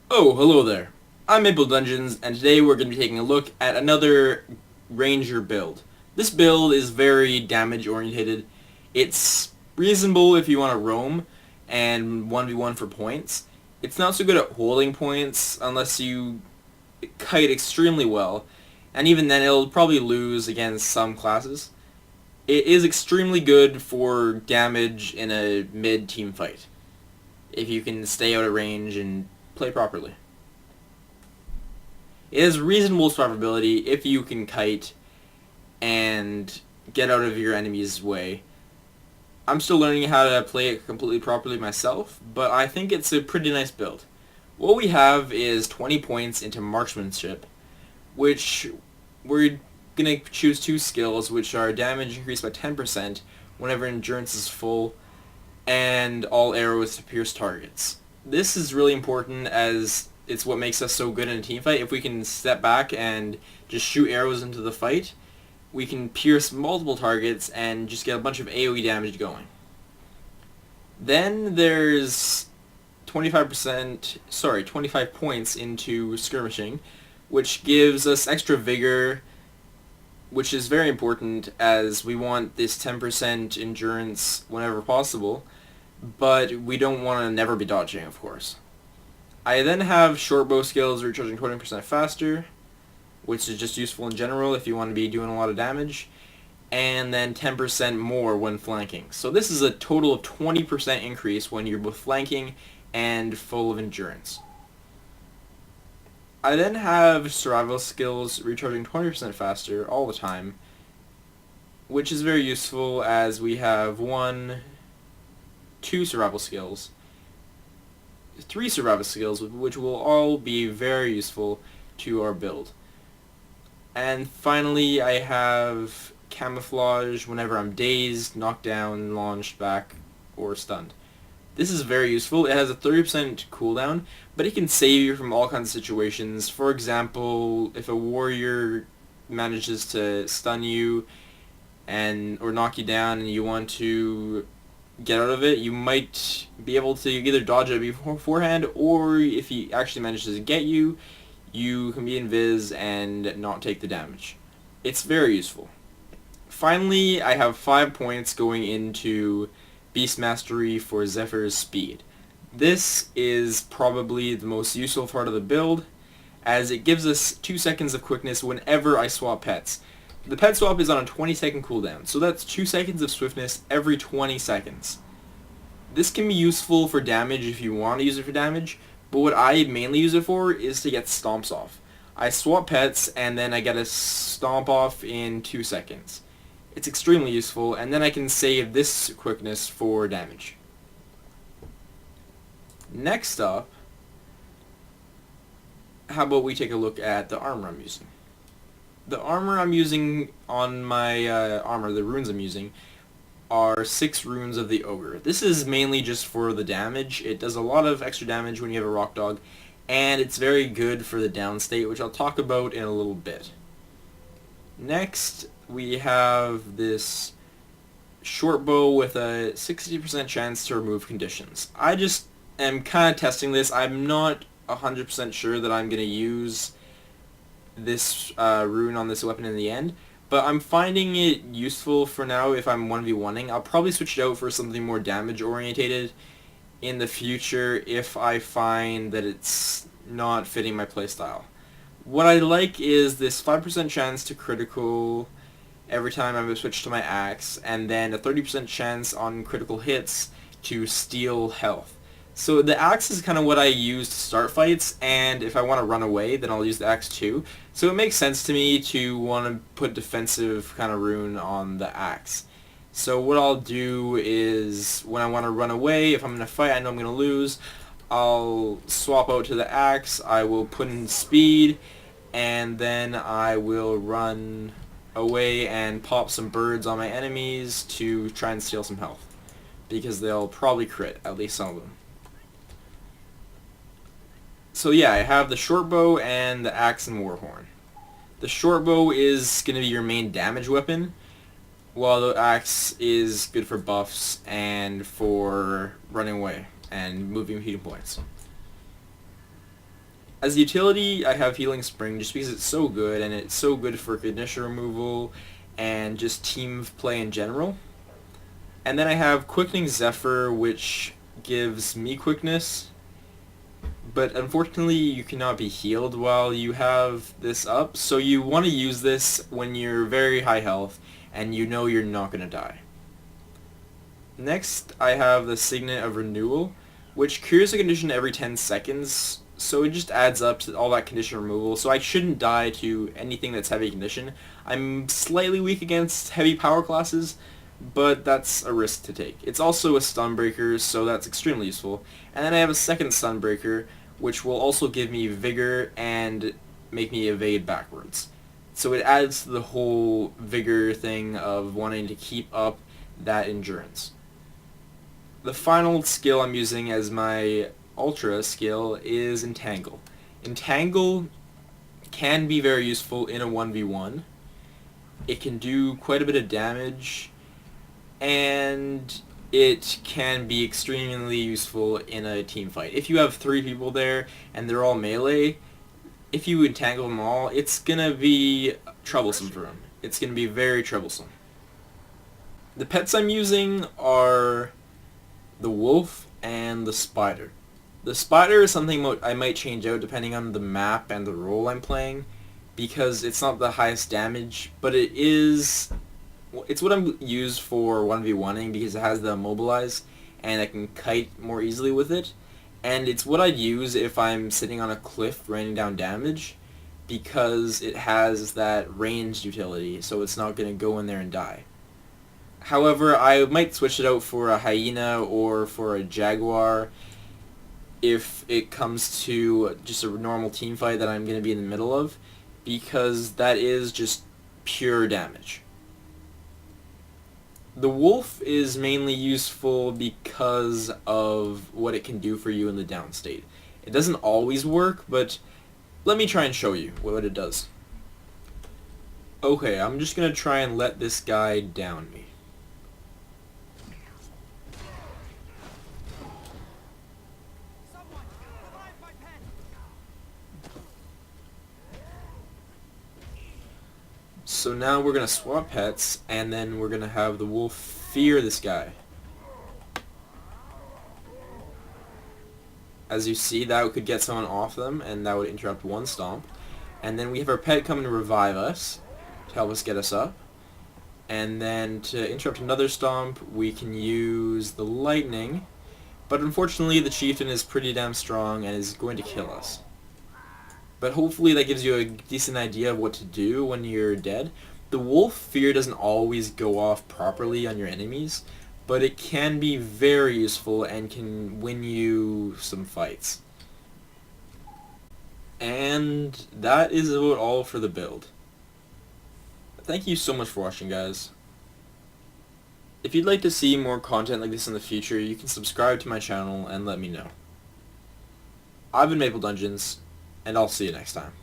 Oh, hello there. I'm Mapledungeons, and today we're going to be taking a look at another Ranger build. This build is very damage oriented. It's reasonable if you want to roam and 1v1 for points. It's not so good at holding points unless you kite extremely well, and even then it'll probably lose against some classes. It is extremely good for damage in a mid-team fight, if you can stay out of range and play properly. It has reasonable survivability if you can kite and get out of your enemy's way. I'm still learning how to play it completely properly myself, but I think it's a pretty nice build. What we have is 20 points into marksmanship, which we're going to choose two skills, which are damage increased by 10% whenever endurance is full, and all arrows to pierce targets. This is really important as it's what makes us so good in a team fight. If we can step back and just shoot arrows into the fight, we can pierce multiple targets and just get a bunch of AoE damage going. Then there's 25 points into skirmishing, which gives us extra vigor, which is very important as we want this 10% endurance whenever possible, but we don't want to never be dodging, of course. I then have short bow skills recharging 20% faster, which is just useful in general if you want to be doing a lot of damage, and then 10% more when flanking. So this is a total of 20% increase when you're both flanking and full of endurance. I then have survival skills recharging 20% faster all the time, which is very useful as we have 2 survival skills, 3 survival skills, which will all be very useful to our build. And finally, I have camouflage whenever I'm dazed, knocked down, launched back, or stunned. This is very useful. It has a 30% cooldown, but it can save you from all kinds of situations. For example, if a warrior manages to stun you or knock you down and you want to get out of it, you might be able to either dodge it beforehand, or if he actually manages to get you, you can be invis and not take the damage. It's very useful. Finally, I have 5 points going into Beast Mastery for Zephyr's speed. This is probably the most useful part of the build, as it gives us 2 seconds of quickness whenever I swap pets. The pet swap is on a 20-second cooldown, so that's 2 seconds of swiftness every 20 seconds. This can be useful for damage if you want to use it for damage, but what I mainly use it for is to get stomps off. I swap pets and then I get a stomp off in 2 seconds. It's extremely useful, and then I can save this quickness for damage. Next up, how about we take a look at the armor I'm using. The armor I'm using on my armor, the runes I'm using, are 6 runes of the ogre. This is mainly just for the damage. It does a lot of extra damage when you have a rock dog, and it's very good for the down state, which I'll talk about in a little bit. Next, we have this short bow with a 60% chance to remove conditions. I just am kind of testing this. I'm not 100% sure that I'm going to use this rune on this weapon in the end, but I'm finding it useful for now if I'm 1v1ing. I'll probably switch it out for something more damage orientated in the future if I find that it's not fitting my playstyle. What I like is this 5% chance to critical every time I switch to my axe, and then a 30% chance on critical hits to steal health. So the axe is kind of what I use to start fights, and if I want to run away, then I'll use the axe too. So it makes sense to me to want to put defensive kind of rune on the axe. So what I'll do is, when I want to run away, if I'm in a fight I know I'm going to lose, I'll swap out to the axe, I will put in speed, and then I will run away and pop some birds on my enemies to try and steal some health, because they'll probably crit, at least some of them. So yeah, I have the short bow and the axe and warhorn. The short bow is going to be your main damage weapon, while the axe is good for buffs and for running away and moving healing points. As a utility, I have Healing Spring just because it's so good, and it's so good for condition removal and just team play in general. And then I have Quickening Zephyr, which gives me quickness, but unfortunately you cannot be healed while you have this up, so you want to use this when you're very high health and you know you're not going to die. Next, I have the Signet of Renewal, which cures a condition every 10 seconds, so it just adds up to all that condition removal, so I shouldn't die to anything that's heavy condition. I'm slightly weak against heavy power classes, but that's a risk to take. It's also a stun breaker, so that's extremely useful. And then I have a second stun breaker, which will also give me vigor and make me evade backwards. So it adds to the whole vigor thing of wanting to keep up that endurance. The final skill I'm using as my Ultra skill is Entangle. Entangle can be very useful in a 1v1. It can do quite a bit of damage, and it can be extremely useful in a team fight. If you have 3 people there and they're all melee, if you entangle them all, it's gonna be troublesome for them. It's gonna be very troublesome. The pets I'm using are the wolf and the spider. The spider is something I might change out depending on the map and the role I'm playing, because it's not the highest damage, but it's what I'm used for 1v1ing because it has the immobilize and I can kite more easily with it, and it's what I'd use if I'm sitting on a cliff raining down damage because it has that ranged utility, so it's not going to go in there and die. However, I might switch it out for a hyena or for a jaguar if it comes to just a normal team fight that I'm going to be in the middle of, because that is just pure damage. The wolf is mainly useful because of what it can do for you in the down state. It doesn't always work, but let me try and show you what it does. Okay, I'm just going to try and let this guy down me. So now we're going to swap pets, and then we're going to have the wolf fear this guy. As you see, that could get someone off them, and that would interrupt one stomp. And then we have our pet coming to revive us, to help us get us up. And then to interrupt another stomp, we can use the lightning. But unfortunately, the chieftain is pretty damn strong and is going to kill us. But hopefully that gives you a decent idea of what to do when you're dead. The wolf fear doesn't always go off properly on your enemies, but it can be very useful and can win you some fights. And that is about all for the build. Thank you so much for watching, guys. If you'd like to see more content like this in the future, you can subscribe to my channel and let me know. I've been Mapledungeons, and I'll see you next time.